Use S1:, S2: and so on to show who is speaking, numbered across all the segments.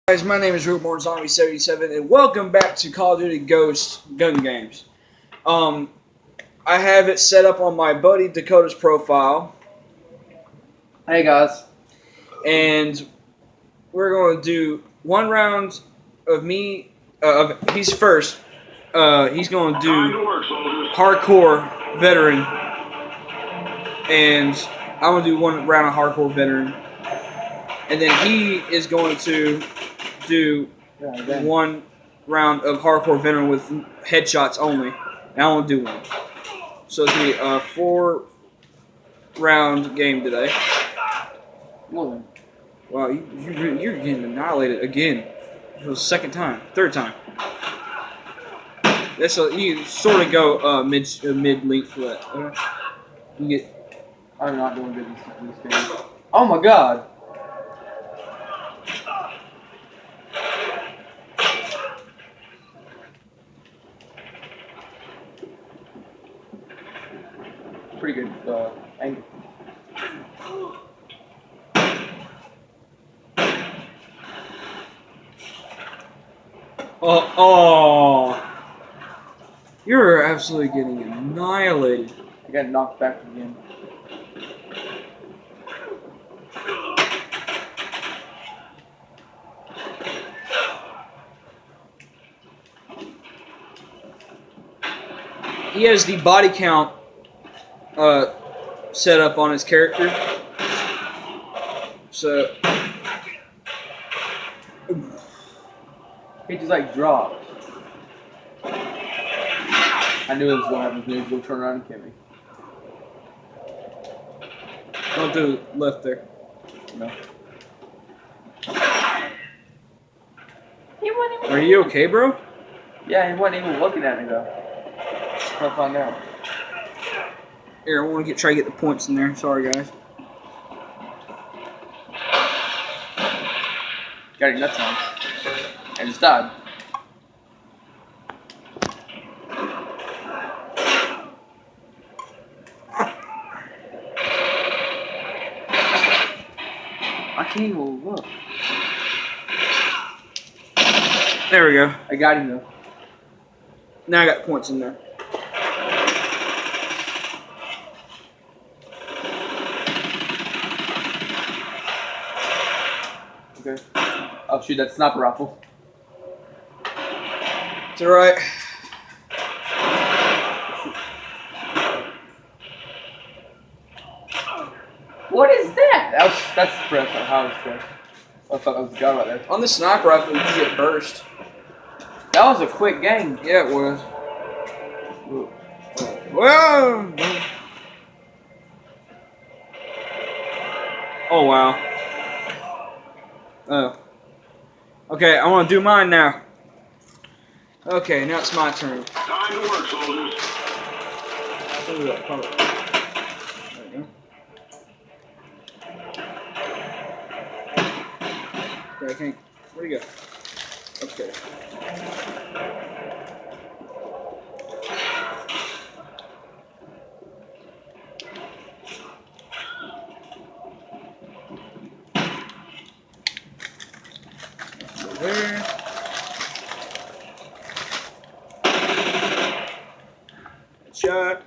S1: Guys, my name is Rootmore Zombie 77, and welcome back to Call of Duty Ghost Gun Games. I have it set up on my buddy Dakota's profile,
S2: Hey guys.
S1: and we're going to do one round of me. He's first. He's going to do hardcore veteran, and I'm going to do one round of hardcore veteran, and then he is going to do one round of hardcore veteran with headshots only. And I won't do one. So it's gonna be a 4-round game today.
S2: Well,
S1: Wow, you're getting annihilated again. For the second time, third time. That's you sort of go mid length for that. You get.
S2: I'm not doing good in this game. Oh my god. Pretty good angle.
S1: Oh, you're absolutely getting annihilated.
S2: I got knocked back again.
S1: He has the body count set up on his character. So
S2: He just like dropped. I knew it was going to happen. He was going to turn around and kill me.
S1: don't do left there.
S2: No.
S1: Are you okay, bro?
S2: Yeah, he wasn't even looking at me though. I'll find out.
S1: Here, I want to try to get the points in there. Sorry, guys.
S2: Got your nuts on. And just died. I can't even look.
S1: There we go.
S2: I got him though.
S1: Now I got points in there.
S2: Okay. I'll shoot that sniper rifle.
S1: It's alright.
S2: What is that? That's the press. How was press? I thought that was a guy right there.
S1: On the sniper rifle, you get burst.
S2: That was a quick game.
S1: Yeah, it was. Whoa! Oh, wow. Oh. Okay, I want to do mine now. Okay, now it's my turn.
S3: Time to work, soldiers.
S1: There we go. Okay, I can't. Where'd he go? Upstairs. There. Shot.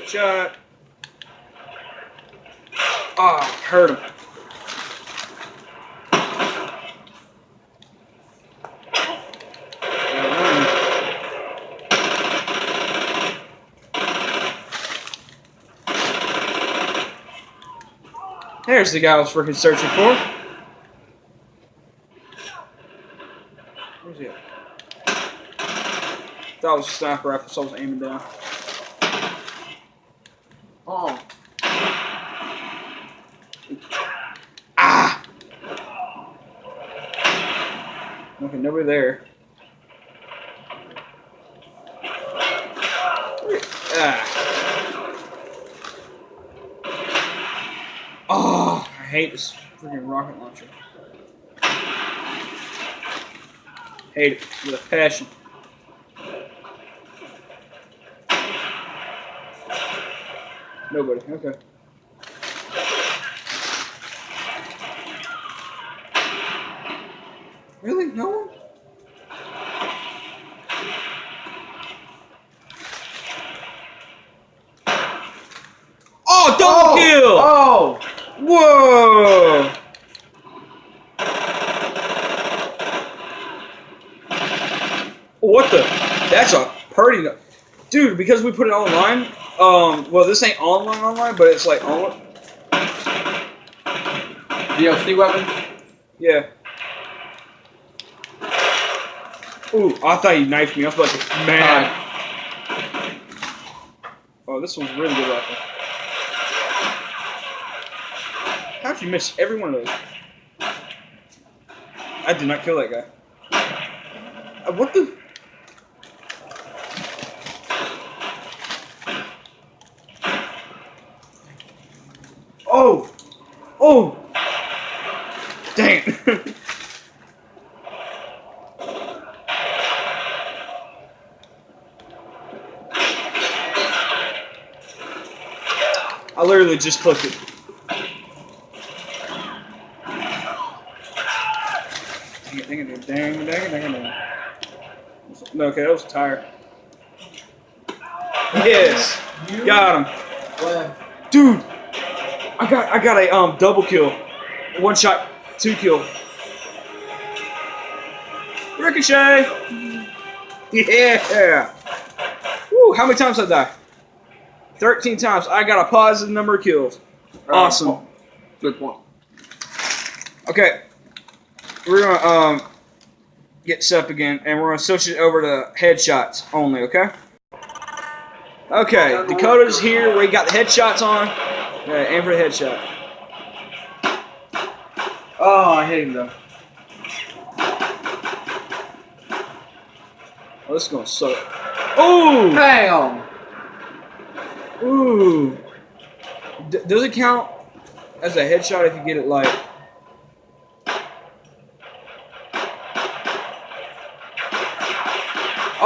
S1: Shot. Ah, hurt him. There's the guy I was freaking searching for. Where's he at? That was a sniper rifle, so I was aiming down.
S2: Oh.
S1: Ah! Okay, nobody there. Ah. Oh, I hate this freaking rocket launcher. Hate it with a passion. Nobody. Okay. Really? No one? Oh, double kill!
S2: Oh!
S1: Whoa! What the? That's a pretty... Dude, because we put it online, well, this ain't online, but it's like online.
S2: DLC weapon?
S1: Yeah. Ooh, I thought you knifed me. I was like, man. Oh, this one's really good rifle. How'd you miss every one of those? I did not kill that guy. What the? Oh! Oh! Dang it. I literally just clicked it. Dang. No, okay, that was a tire. Yes! Got him.
S3: Where?
S1: Dude! I got a double kill. One shot, 2 kill. Ricochet! Yeah! Woo, how many times did I die? 13 times. I got a positive number of kills. Awesome.
S2: Good point.
S1: Okay. We're gonna get set up again, and we're gonna switch it over to headshots only, okay? Okay, Dakota's here. We got the headshots on. Okay, aim for the headshot.
S2: Oh, I hit him though.
S1: Oh, this is gonna suck. Ooh!
S2: Bam!
S1: Ooh! Does it count as a headshot if you get it like?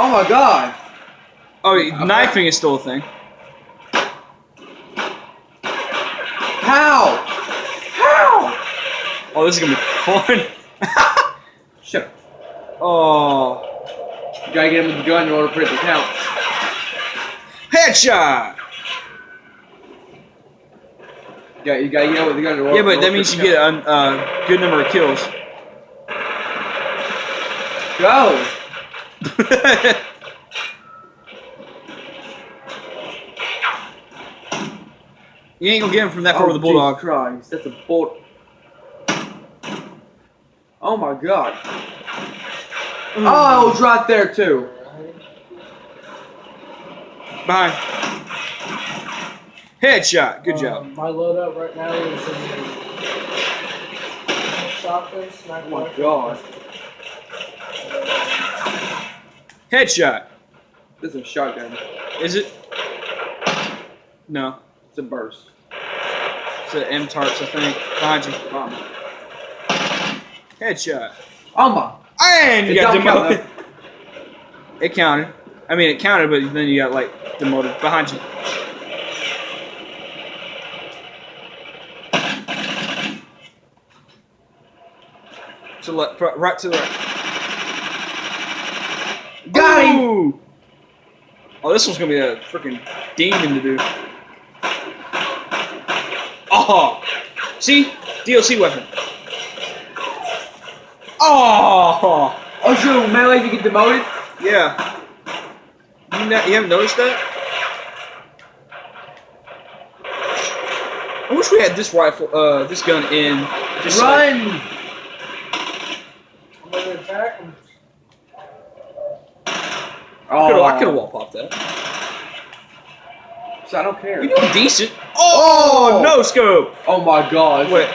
S2: Oh my god!
S1: Oh, knifing is still a thing.
S2: How? How?
S1: Oh, this is gonna be fun.
S2: Shut up.
S1: Oh.
S2: You gotta get him with the gun in order for it to count.
S1: Headshot!
S2: Yeah, you gotta get him with the gun in order.
S1: Yeah, but that means you get a good number of kills.
S2: Go!
S1: You ain't gonna get him from that far with a bulldog.
S2: Jesus Christ, that's a bolt. Oh my god. Oh, it was right there too.
S1: Behind. Headshot. Good job.
S3: My loadout right now is in shotgun, sniper.
S2: Oh my god.
S1: Headshot.
S2: This is a shotgun.
S1: Is it? No.
S2: It's a burst.
S1: It's an M-Tarts, I think. Behind you. Headshot.
S2: Oh my.
S1: And you
S2: It
S1: got
S2: don't count,
S1: demoted. It counted. I mean, it counted, but then you got, like, demoted. Behind you. To the left. Right to the right.
S2: Got him!
S1: Ooh. Oh, this one's going to be a freaking demon to do. Oh! See? DLC weapon. Oh!
S2: Oh, sure, melee to get demoted?
S1: Yeah. You haven't noticed that? I wish we had this rifle, this gun in. Just
S2: Run!
S1: Like,
S3: I'm gonna attack him.
S2: Oh,
S1: I could have wall popped that.
S2: So I don't care.
S1: You're doing decent. Oh, no scope.
S2: Oh my god.
S1: Wait.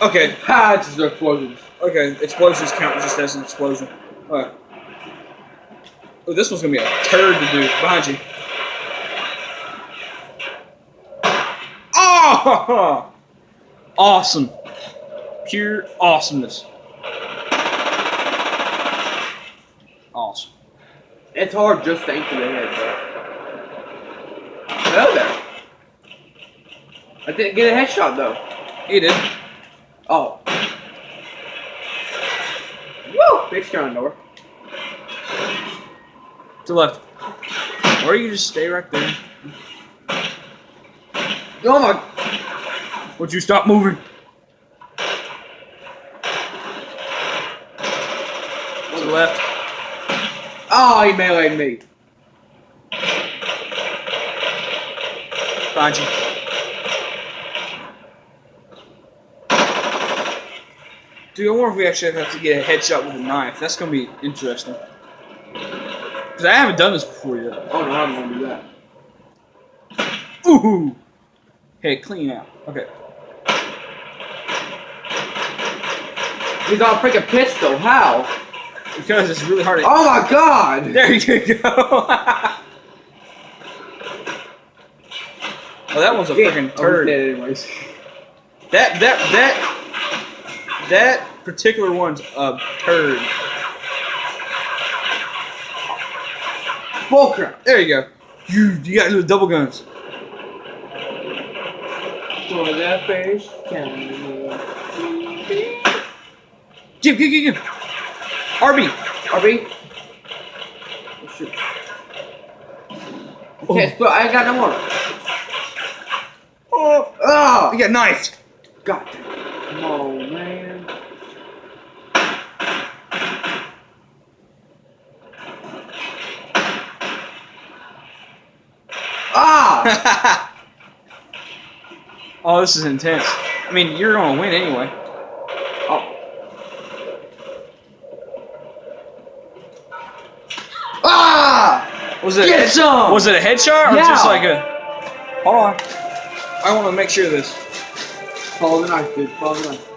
S1: Okay.
S2: Ha, it's just explosions.
S1: Okay, explosions count just as an explosion. Alright. Oh, this one's gonna be a turd to do. Behind you. Oh! Awesome. Pure awesomeness. Awesome.
S2: It's hard just to aim for the head, bro. Hello there. I didn't get a headshot though.
S1: He did.
S2: Oh. Woo! Big strong door.
S1: To the left. Or you just stay right there.
S2: Oh my!
S1: Would you stop moving? To the left.
S2: Oh, he meleeed me.
S1: Behind you. Dude, I wonder if we actually have to get a headshot with a knife. That's gonna be interesting. Because I haven't done this before yet.
S2: Oh no, I'm gonna do that.
S1: Ooh! Hey, clean out. Okay.
S2: He's got a freaking pistol. How?
S1: Because it's really hard to...
S2: Oh my god!
S1: There you go! Oh, that one's a freaking turd.
S2: Oh, he's dead anyways.
S1: That particular one's a turd.
S2: Bullcrap.
S1: There you go. You got the double guns.
S2: For that face,
S1: Give. RB.
S2: RB. Oh shit. Okay, so I ain't got no more.
S1: Oh, you got knifed.
S2: God. Come on, man. Ah!
S1: Oh, this is intense. I mean, you're gonna win anyway.
S2: Oh. Ah!
S1: Was it
S2: Get some!
S1: Was it a headshot or
S2: Yeah.
S1: just like a? Hold on. I want to make sure of this.
S2: Follow the knife, dude. Follow the knife.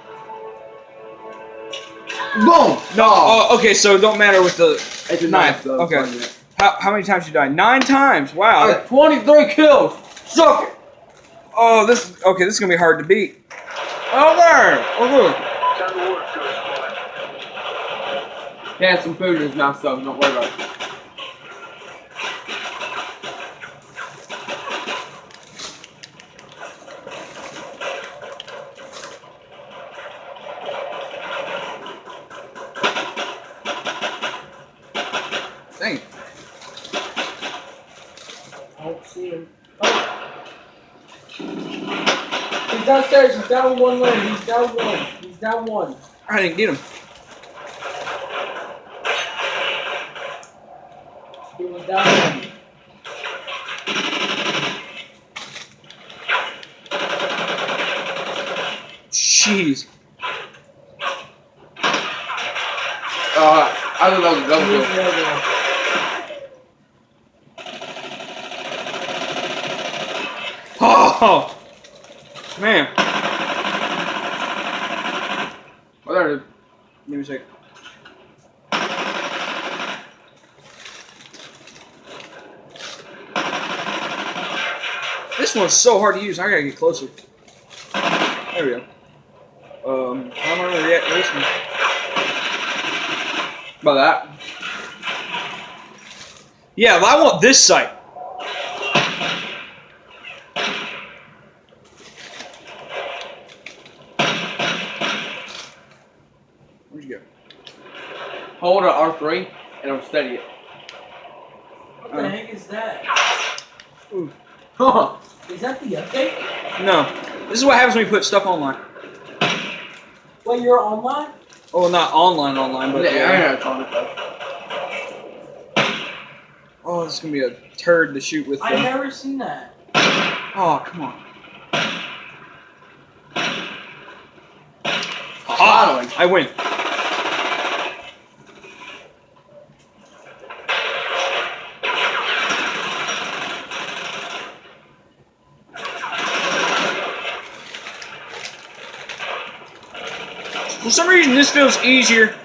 S2: Boom!
S1: No. Oh, okay. So it don't matter with the
S2: It's a
S1: knife.
S2: knife, though.
S1: Okay.
S2: It's fine,
S1: How many times you died? 9 times. Wow.
S2: yeah.
S1: that-
S2: 23 kills. Suck it.
S1: oh, this is gonna be hard to beat. Oh there. Oh look.
S2: He has some food in his mouth, so don't worry about it.
S1: Dang.
S3: I don't see him. Oh. He's downstairs. He's down one lane. He's down one. He's down one.
S1: I didn't get him.
S3: He was down one.
S2: I
S1: Jeez.
S2: don't know.
S3: He was
S2: Go.
S3: the other one.
S1: Oh man.
S2: Oh, there it is.
S1: Give me a second. This one's so hard to use. I gotta get closer. There we go. How am I gonna react to this one?
S2: About that.
S1: Yeah, well, I want this sight. Where'd you go?
S2: Hold it R3 and it'll steady it.
S3: What the heck is that?
S1: Ooh.
S2: Huh.
S3: Is that the update?
S1: No. This is what happens when you put stuff online.
S3: Wait, you're online?
S1: Oh, not online, but
S2: Yeah, I know it's on it though.
S1: oh, this is gonna be a turd to shoot with.
S3: I've never seen that.
S1: Oh, come on.
S2: Finally.
S1: I win. For some reason, this feels easier.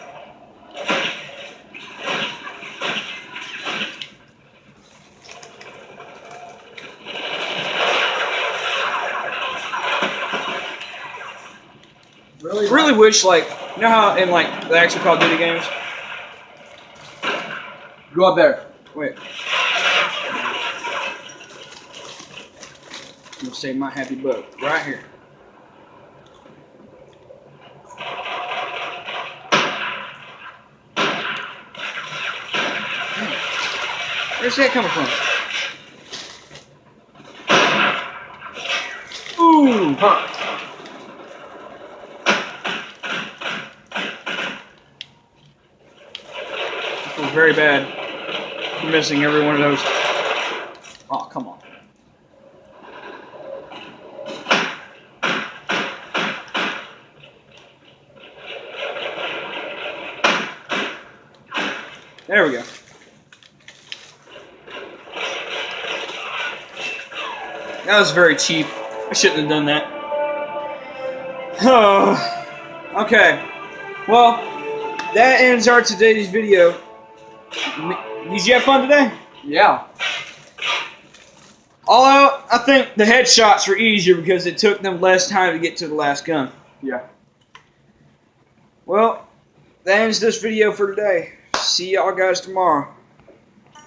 S1: Really wish, like, you know how in like the actual Call of Duty games.
S2: Go up there.
S1: Wait. I'm gonna save my happy butt right here. Where's that coming from? Ooh, huh. I feel very bad for missing every one of those. Oh, come on. There we go. That was very cheap. I shouldn't have done that. Oh, okay. Well, that ends our today's video. Did you have fun today?
S2: Yeah.
S1: Although, I think the headshots were easier because it took them less time to get to the last gun.
S2: Yeah.
S1: Well, that ends this video for today. See y'all guys tomorrow.